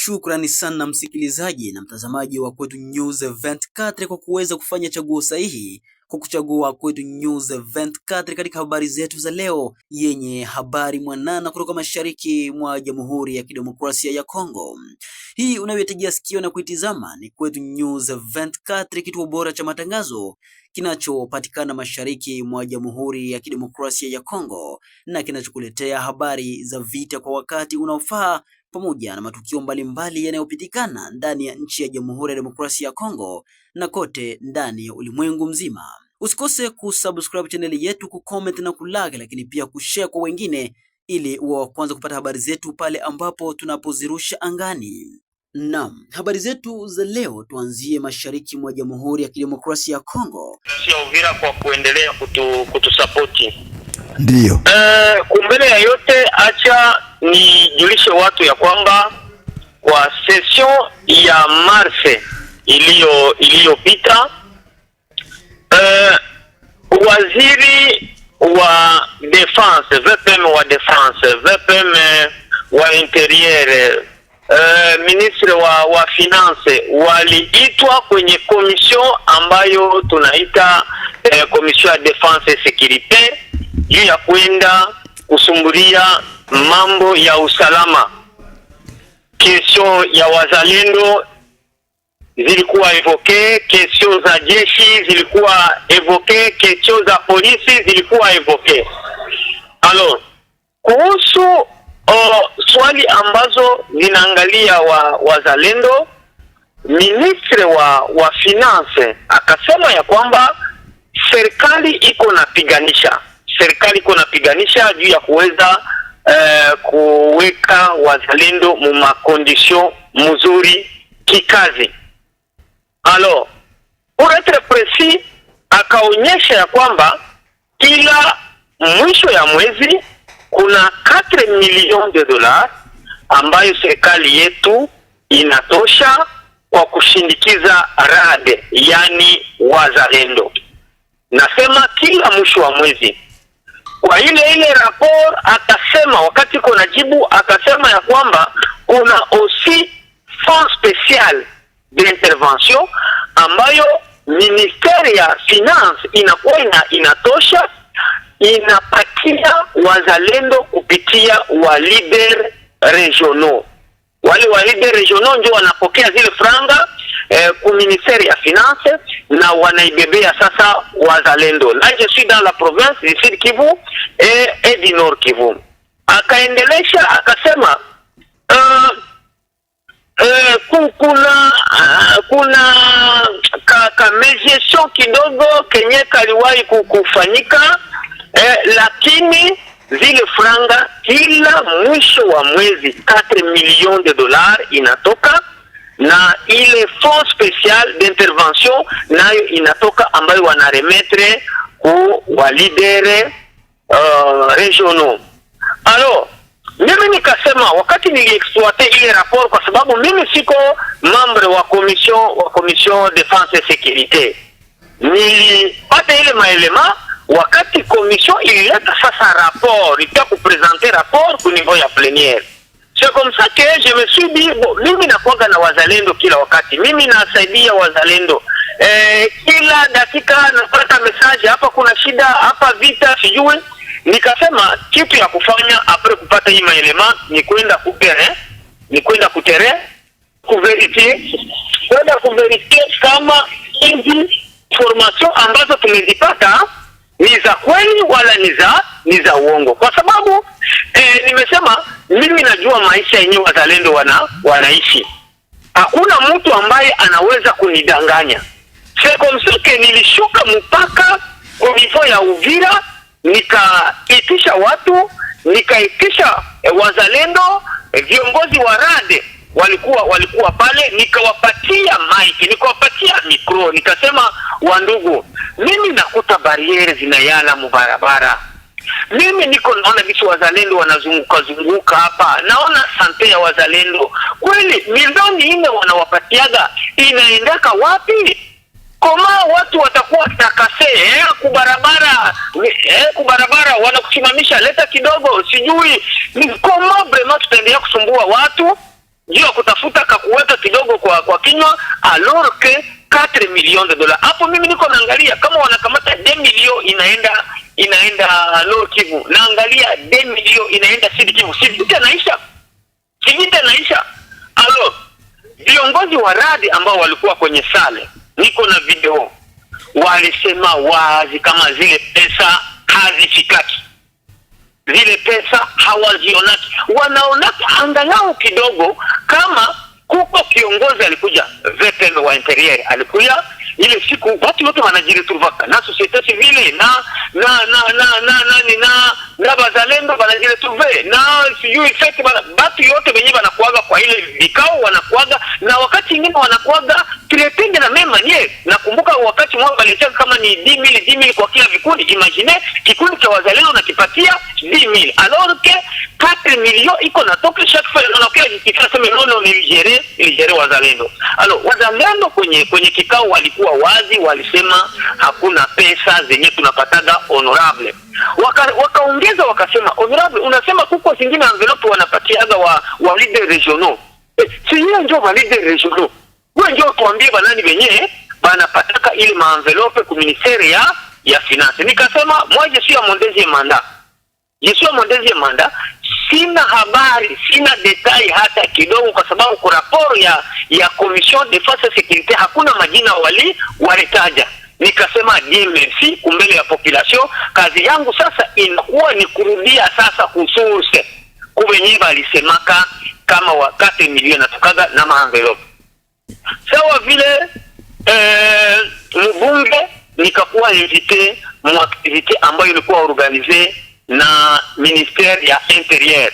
Shukrani sana msikilizaji na mtazamaji wa Kwetu News 24 kwa kuweza kufanya chaguo sahihi kwa kuchagua Kwetu News 24 katika habari zetu za leo, yenye habari mwanana kutoka mashariki mwa Jamhuri ya Kidemokrasia ya Kongo. Hii unayotegea sikio na kuitizama ni Kwetu News 24, kituo bora cha matangazo kinachopatikana mashariki mwa Jamhuri ya Kidemokrasia ya Kongo na kinachokuletea habari za vita kwa wakati unaofaa pamoja na matukio mbalimbali yanayopitikana ndani ya nchi ya Jamhuri ya Demokrasia ya Kongo na kote ndani ya ulimwengu mzima. Usikose kusubscribe chaneli yetu, kucomment na kulike, lakini pia kushare kwa wengine ili uwe wa kwanza kupata habari zetu pale ambapo tunapozirusha angani. Naam, habari zetu za leo tuanzie mashariki mwa Jamhuri ya Kidemokrasia ya Kongo. Sio Uvira kwa kuendelea kutusapoti. Ndio. Kumbele ya yote acha nijulishe watu ya kwamba kwa session ya Marse iliyopita waziri wa defense, VPM wa defense, VPM wa interieur, ministre wa finance waliitwa kwenye commission ambayo tunaita commission ya defense et sécurité juu ya kwenda kusumbulia mambo ya usalama. Kesho ya wazalendo zilikuwa evoke, kesho za jeshi zilikuwa evoke, kesho za polisi zilikuwa evoke. Alors, kuhusu swali ambazo zinaangalia wazalendo, ministre wa finance akasema ya kwamba serikali iko napiganisha juu ya kuweza kuweka wazalendo mu makondisyon mzuri kikazi. Alors, pour être précis, akaonyesha ya kwamba kila mwisho ya mwezi kuna 4 millions de dollars ambayo serikali yetu inatosha kwa kushindikiza rade, yani wazalendo. Nasema kila mwisho wa mwezi. Kwa ile rapport akasema, wakati kuna jibu akasema ya kwamba kuna aussi fond spécial d'intervention ambayo ministeri ya finance inakuwa inatosha, inapatia wazalendo kupitia wa leader regionaux. Wale wa leader regionaux ndio wanapokea zile franga ku ministeri ya finance na wanaibebea sasa wazalendo. Là je suis dans la province du Sud Kivu et du Nord Kivu. Akaendelesha akasema kuna kamejesho kidogo kenye kaliwahi kufanyika, lakini zile franga kila mwisho wa mwezi 4 millions de dollars inatoka, na ile fond spécial d'intervention nayo inatoka ambayo wanaremetre ku wa leader regionaux. Alors mimi nikasema wakati niliexploiter ile rapport, kwa sababu mimi siko membre wa commission défense et sécurité, nilipata ile maelema wakati commission ilileta sasa rapport, ilitaka kupresenter rapport ku niveau ya plénière. C'est comme ça que je me suis dit, bon, mimi nakuanga na wazalendo kila wakati, mimi nasaidia wazalendo kila dakika napata message, hapa kuna shida, hapa vita sijui. Nikasema kitu ya kufanya apres kupata hii maelema ni kwenda kutere kuverifie kama hizi formation ambazo tumezipata ni za kweli wala ni za uongo. Kwa sababu nimesema mimi najua maisha yenyewe wazalendo wanaishi. Hakuna mtu ambaye anaweza kunidanganya. C'est comme ça que nilishuka mpaka kwa niveau ya Uvira, nikaitisha watu, nikaitisha wazalendo, viongozi wa rade walikuwa pale, nikawapatia mic, nikawapatia mikro, nikasema wandugu, mimi nakuta bariere zinayala mubarabara. Mimi niko naona bishi wazalendo wanazunguka hapa, naona sante ya wazalendo. Kweli milioni 4 wanawapatiaga inaendaka wapi? Koma watu watakuwa takase kubarabara wanakusimamisha leta kidogo sijui. Koma vraiment tutaendelea kusumbua watu juu ya kutafuta kakuweka kidogo kwa kinywa, alors que 4 millions de dollars. Hapo mimi niko naangalia kama wanakamata 2 millions inaenda Nord Kivu, naangalia 2 millions inaenda Sud Kivu, sivita naisha. Alors viongozi wa radi ambao walikuwa kwenye sale, niko na video, walisema wazi kama zile pesa hazifikaki, zile pesa hawazionaki, wanaonaka angalau kidogo. Kama kuko kiongozi alikuja, VPN wa interior alikuja ile siku, watu wote wanajiretrouvaka na societe civile na bazalendo wanajiretrouve na sijui fete batu yote wenyewe wanakuaga kwa ile vikao, wanakuaga na wakati mwingine wanakuaga tuletende na mema nie. Nakumbuka wakati mmoja walisema kama ni 10,000 kwa kila vikundi. Imagine kikundi cha wazalendo nakipatia 10,000 alors que 4 millions iko na toke chaque fois unakuwa jikifanya sema nono niligere wazalendo. Alors wazalendo kwenye kikao walikuwa wazi, walisema hakuna pesa zenye tunapataga honorable. Wakaongeza wakasema, honorable unasema kuko zingine envelope wanapatiaga wa leader regional. Si hiyo ndio wa leader regional. Wewe ndio tuambie banani benye banapataka ile maenvelope ku ministeri ya finance. Nikasema moja sio mondezi manda. Yesu mondezi manda, sina habari, sina detail hata kidogo, kwa sababu kwa raporo ya Commission de Défense et Sécurité hakuna majina walitaja. Nikasema merci kumbele ya population. Kazi yangu sasa inakuwa ni kurudia sasa kusource kubenye balisemaka kama wakati milioni natokaga na maenvelope. Sawa vile mbunge nikakuwa invité mu activité ambayo ilikuwa organisée na ministère ya intérieur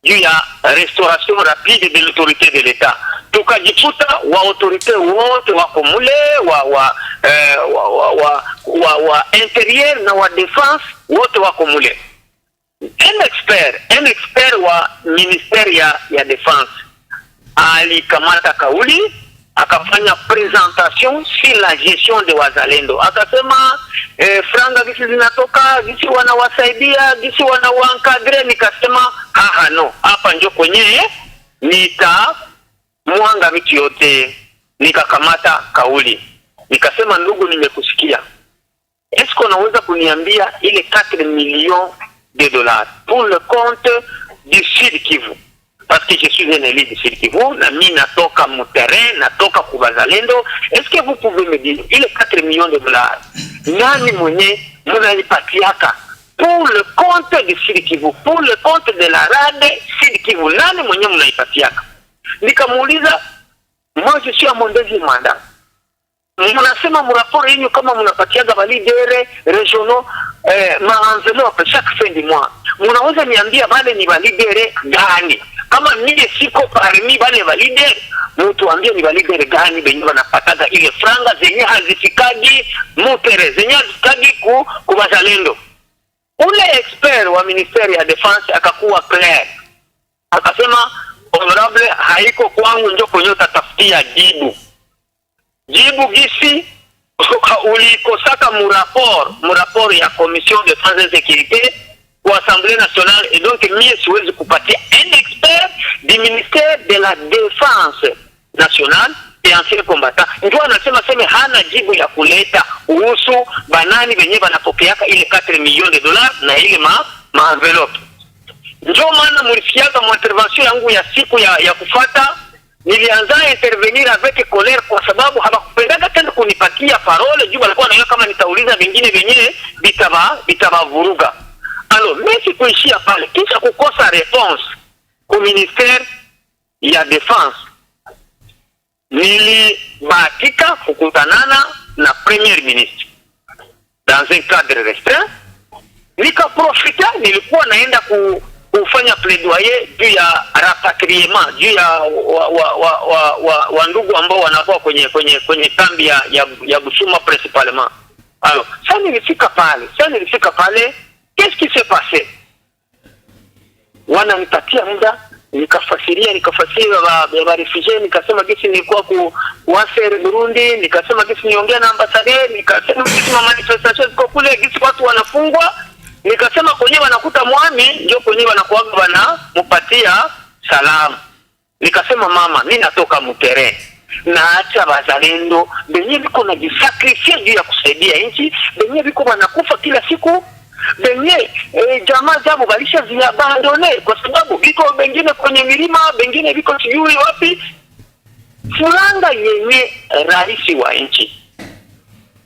juu ya restauration rapide de l'autorité de l'État. Tukajikuta wa autorité wote wako mule wa intérieur na wa défense wote wako mule. Un expert wa ministère ya défense alikamata kauli, akafanya présentation sur la gestion de wazalendo. Akasema franga gisi zinatoka, gisi wanawasaidia, gisi wanawankadre. Nikasema no, hapa ndio kwenye mwanga miti yote. Nikakamata kauli, nikasema ndugu, nimekusikia. Est-ce qu'on naweza kuniambia ile 4 millions de dollars pour le compte du Sud Kivu? Parce que je suis un élu de Sud Kivu, na mimi natoka terrain, natoka kubazalendo. Est-ce que vous pouvez me dire ile 4 millions de dollars nani mwenye mnanipatiaka pour le compte de Sud Kivu, pour le compte de la rade Sud Kivu, nani mwenye mnaipatiaka? Nikamuuliza, moi je suis à mon deuxième mandat. Mnasema mraporo yenu kama mnapatiaga validere regional envelope chaque fin du mois. Mnaweza niambia bale ni validere gani? Kama mimi siko parmi bale validere, mtu ambie ni validere gani benye wanapataga ile franga zenye hazifikagi mutere, zenye hazifikagi ku bazalendo. Ule expert wa ministeri ya defense akakuwa clair. Akasema, honorable, haiko kwangu ndio kwenye utatafutia jibu gisi ulikosaka murapor ya Commission de Défense et Sécurité kwa Assemblée nationale, et donc mie siwezi kupatia un expert du ministère de la Défense nationale et ancien combattant. Ndio anasema hana jibu ya kuleta uhusu banani benye banapokeaka ile 4 millions de dollars na ile ma envelope. Ndio maana mlisikiaga intervention yangu ya siku ya kufuata, nilianza intervenir avec colère kwa sababu hawakupendaga tena kunipatia parole juu walikuwa wanaona kama nitauliza vingine venyewe bitavavuruga. Alors mimi sikuishia pale, kisha kukosa réponse ku ministère ya défense, nilibahatika kukutanana na premier ministre dans un cadre restreint. Nikaprofita, nilikuwa naenda kufanya plaidoyer juu ya rapatriement, juu ya wa ndugu ambao wanakuwa kwenye kambi ya Bushuma principalement. Alors, ça nilifika pale, qu'est-ce qui s'est passé? Wananipatia muda, nikafasiria ba refugee, nikasema gisi nilikuwa kuwasere Burundi, nikasema gisi niongea na ambassadeur, nikasema gisi manifestation ziko kule, gisi watu wanafungwa. Nikasema kwenye wanakuta mwami ndio kwenye wanakuaga mupatia salamu. Nikasema mama, mimi natoka mutere na acha bazalendo benye biko na jisakrifia juu ya kusaidia nchi, benye biko wanakufa kila siku, benye jamaa zao balisha ziabandone kwa sababu biko bengine kwenye milima, bengine biko sijui wapi. Franga yenye rais wa nchi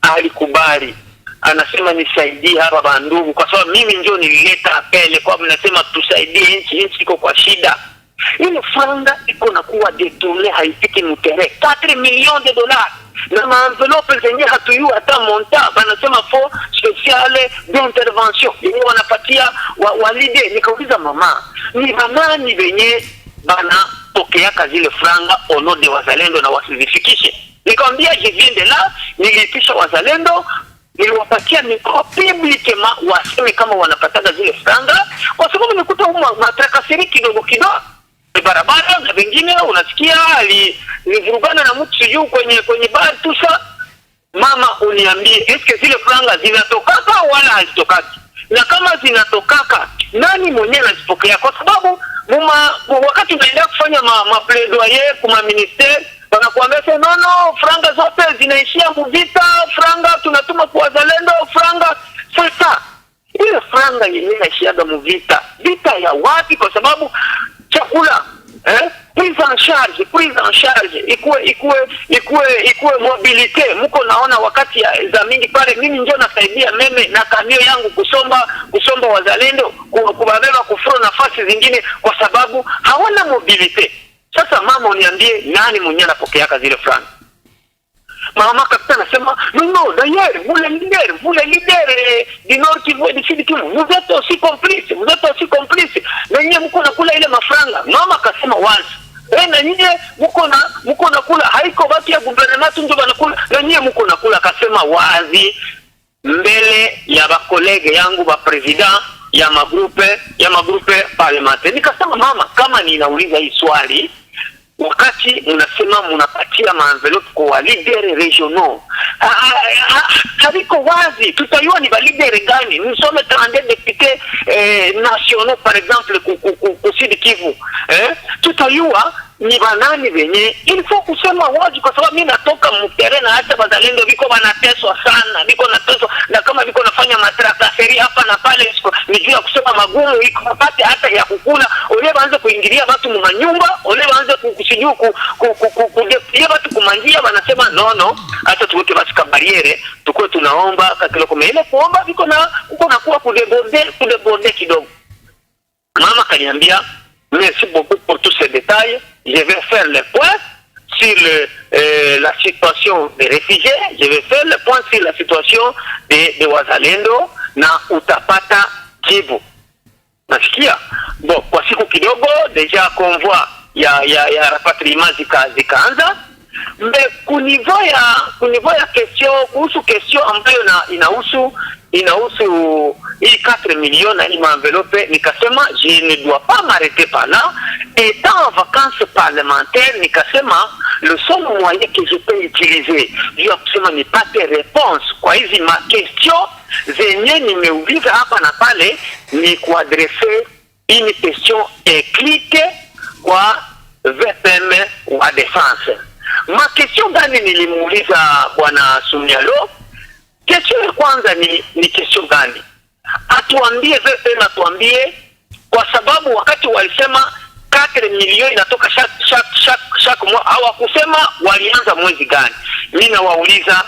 alikubali, anasema nisaidie hapa bandugu, kwa sababu mimi ndio nilileta apele kwa mnasema tusaidie nchi iko kwa shida. Ile franga iko na kuwa detourné, haifiki mutere 4 millions de dollars na maenvelope zenye hatuyua hata monta, banasema fond spécial d'intervention yenye wanapatia walide. Nikauliza mama, ni banani benye bana pokea zile franga onode wazalendo na wasizifikishe? Nikamwambia je viens de là, nilipisha wazalendo, niliwapatia miko publiquement waseme kama wanapataga zile franga, kwa sababu nikuta matrakasiri kidogo kidogo barabara na wengine unasikia alivurugana na mtu sijuu kwenye bar tusa. Mama uniambie, eske zile franga zinatokaka wala hazitokaki? Na kama zinatokaka, nani mwenyewe anazipokea? Kwa sababu wakati unaendelea kufanya plaidoyer kuma ministeri, wanakuambia no, franga zote zinaishia mvita, franga tunatuma kwa wazalendo, franga. Sasa ile franga yenyewe inaishiaga mvita, vita ya wapi? Kwa sababu chakula prise en charge ikuwe mobilite. Mko naona wakati za mingi pale, mimi ndio nasaidia meme na kamio yangu kusomba wazalendo kubabeba kufuro nafasi zingine, kwa sababu hawana mobilite. Sasa mama uniambie, nani mwenye anapokeaka zile franga? Mama kapita nasema non d'ailleurs vous les leaders du Nord Kivu et du Sud Kivu, vous êtes aussi complices, nenye mko nakula ile mafranga. Mama kasema wazi, na nyinyi mko nakula, haiko watu ya gouvernement ndio wanakula, na nyinyi mko nakula. Kasema wazi mbele ya bakolege yangu ba president ya magrupe parlementaire. Nikasema mama, kama ninauliza hii swali, wakati mnasema mnapatia maenvelope kwa leader regional, haliko wazi, tutayua ni ba leader gani. Nous sommes 32 députés nationaux par exemple ku Sud Kivu, tutayua ni banani benye ilifo kusema wazi, kwa sababu mimi natoka mtere na hata bazalendo biko banateswa sana, biko nateswa, na kama biko nafanya matraka seri hapa na pale, ni juu ya kusema magumu iko mapate hata ya kukula. Ole baanze kuingilia watu mu manyumba, ole baanze kusijuu kudia watu kumanjia, wanasema no, hata tuweke basi kabariere tukue tunaomba kakilo kumele kuomba biko na kuwa kudeborde kidogo. Mama kaniambia, merci beaucoup pour tous ces détails. Je vais faire le point sur la situation des réfugiés. Je vais faire le point sur la situation de wazalendo na utapata jibu. Nasikia? Bon, kwa siku kidogo deja convoi ya rapatriement zikaanza. Mais kunivo ya question ambayo inahusu hii 4 millions na hii envelope, nikasema je ne dois pas m'arrêter par là. Étant en vacances parlementaires, nikasema le seul moyen que je peux utiliser juu kusema nipate réponse kwa hizi ma question zenye nimeuliza hapa na pale, ni kuadresse une question écrite kwa VPM wa défense. Ma question gani nilimuuliza bwana Sumialo? Question ya kwanza ni question gani? Atuambie VPM, atuambie, kwa sababu wakati walisema 4 milioni inatoka chaque mois, hawakusema walianza mwezi gani. Mimi nawauliza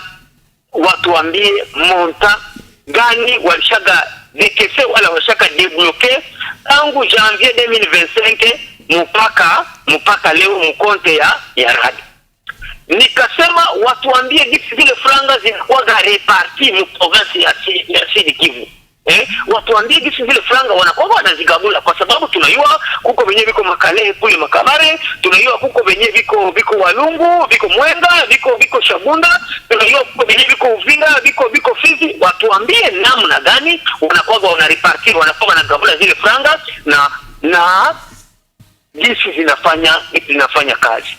watuambie monta gani walishaga dekese wala walishaga debloquer tangu janvier 2025 mpaka leo mkonte ya radi. Nikasema watuambie jinsi zile franga zinakuwa reparti mu province ya Sud Kivu. Watuambie jinsi zile franga wanakuwa wanazigabula, kwa sababu tunayua kuko benye biko Makale kule Makabare, tunayua kuko benye biko Walungu, biko Mwenga, biko Shabunda, tunayua kuko benye biko Uvira, biko Fizi. Watuambie namna gani wanakuwa wanareparti, wanakuwa wanagabula zile franga na jinsi zinafanya kazi.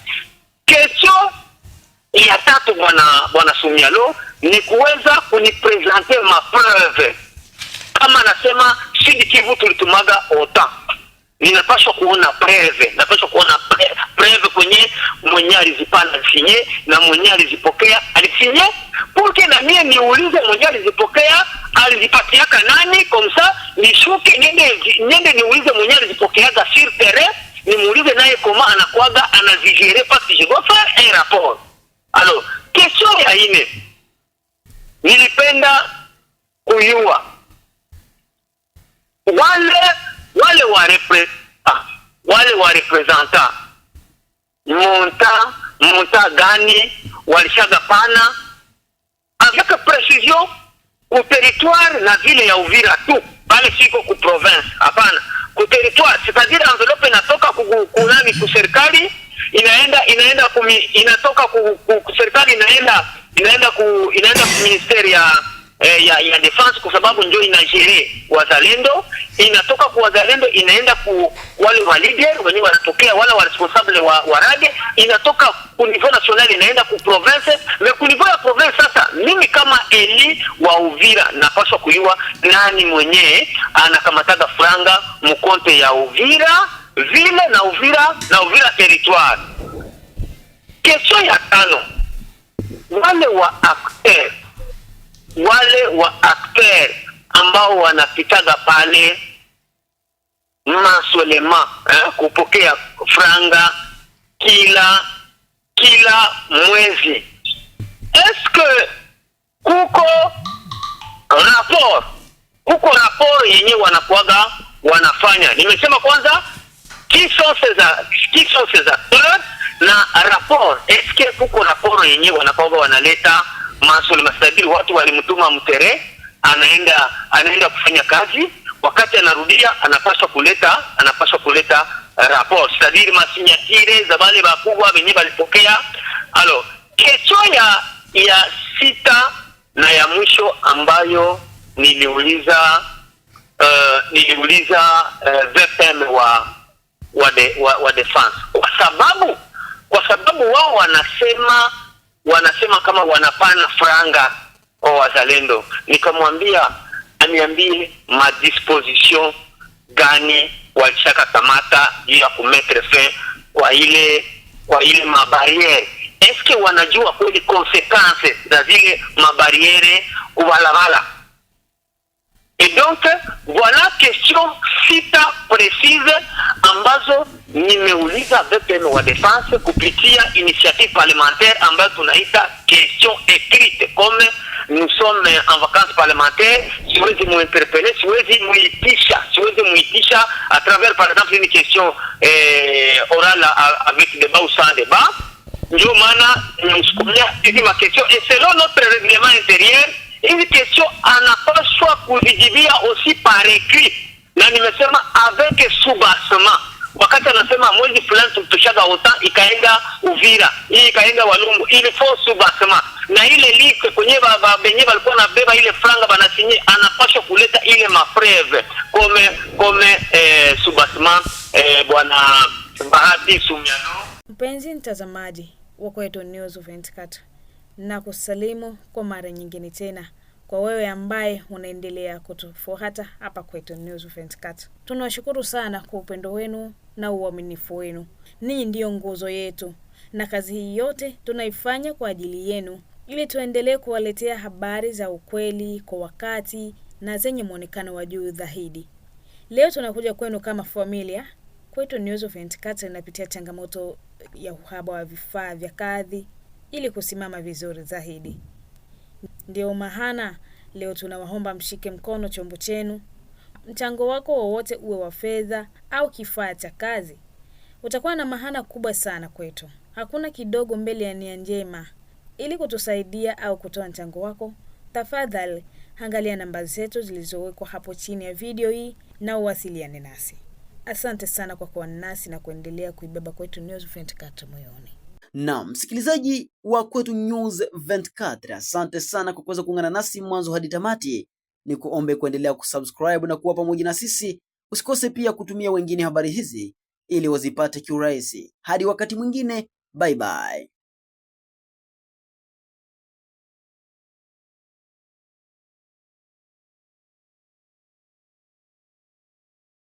Kesho ya tatu bwana Sumialo ni kuweza kunipresenter ma preuve. Kama nasema Sud Kivu tulitumaga OTAN, ninapaswa kuona preve, napaswa kuona preve kwenye mwenye alizipana sinye na mwenye alizipokea alisinye, porque na mie niulize mwenye alizipokea alizipatiaka nani, komsa nishuke niende niulize mwenye alizipokeaga sur terrain, nimuulize naye koma anakuaga anazigere, parce que je dois faire un rapport. Alors question ya ine, nilipenda kuyua wale wa representa monta gani walishaga pana avec précision ku territoire na ville ya Uvira tu, pale siko ku province, hapana, ku territoire, c'est-à-dire enveloppe inatoka kunani ku serikali inaenda inatoka ku serikali inaenda ku ministeri ya defense, kwa sababu ndio inajiri wazalendo, inatoka kwa wazalendo inaenda ku wale wa leader wenye wanatokea wala wa responsable wa rage, inatoka ku niveau national inaenda ku province, mais ku niveau ya province. Sasa mimi kama eli wa Uvira napaswa kujua nani mwenye anakamataga franga mkonte ya Uvira vile na Uvira territoire. Kesho ya tano, wale wa acteur ambao wanapitaga pale masolema kupokea franga kila mwezi, eske kuko rapport yenye wanakuaga wanafanya? Nimesema kwanza qui sont ces acteurs na rapport, eske kuko rapport yenye wanakuaga wanaleta masolema, c'est-à-dire watu walimtuma mtere anaenda kufanya kazi, wakati anarudia anapaswa kuleta rapport, c'est-à-dire masinyatire za wale wakubwa wenye walipokea. Alors question ya sita na ya mwisho ambayo niliuliza VPM wa defense, kwa sababu wao wanasema kama wanapana franga kwa wazalendo. Nikamwambia aniambie madisposition gani walishaka kamata juu ya kumetre fin kwa ile mabariere. Eske wanajua kweli consequences za zile mabariere kubalabala? Et donc voilà question sita précise ambazo nimeuliza VPM wa defense kupitia initiative parlementaire ambayo tunaita question écrite. Comme nous sommes en vacances parlementaires, siwezi muinterpeller, siwezi muitisha à travers par exemple une question orale avec débat ou sans débat. Ndio maana nimeshikilia hizi ma question, et selon notre règlement intérieur hizi question anapaswa kuzijibia aussi par écrit, na nimesema avec soubassement. Wakati anasema mwezi fulani tutushaga ota ikaenda Uvira, hii ikaenda Walungu, il faut soubassement, na ile liste kwenye benye walikuwa na beba ile franga banasinye, anapaswa kuleta ile mapreve comme soubassement. Bwana Bahati Sumiano. Mpenzi mtazamaji wa Kwetu News 24, na kusalimu kwa mara nyingine tena kwa wewe ambaye unaendelea kutufuata hapa Kwetu News 24. Tunawashukuru sana kwa upendo wenu na uaminifu wenu. Ninyi ndio nguzo yetu, na kazi hii yote tunaifanya kwa ajili yenu, ili tuendelee kuwaletea habari za ukweli kwa wakati na zenye muonekano wa juu zaidi. Leo tunakuja kwenu kama familia. Kwetu News 24 inapitia changamoto ya uhaba wa vifaa vya kazi ili kusimama vizuri zaidi. Ndio maana leo tunawaomba mshike mkono chombo chenu. Mchango wako wowote, uwe wa fedha au kifaa cha kazi, utakuwa na maana kubwa sana kwetu. Hakuna kidogo mbele ya nia njema. Ili kutusaidia au kutoa mchango wako, tafadhali angalia namba zetu zilizowekwa hapo chini ya video hii na uwasiliane nasi. Asante sana kwa kuwa nasi na kuendelea kuibeba Kwetu News 24 moyoni. Na msikilizaji wa Kwetu News 24, asante sana kwa kuweza kuungana nasi mwanzo hadi tamati. Ni kuombe kuendelea kusubscribe na kuwa pamoja na sisi. Usikose pia kutumia wengine habari hizi ili wazipate kiurahisi. Hadi wakati mwingine, bye bye.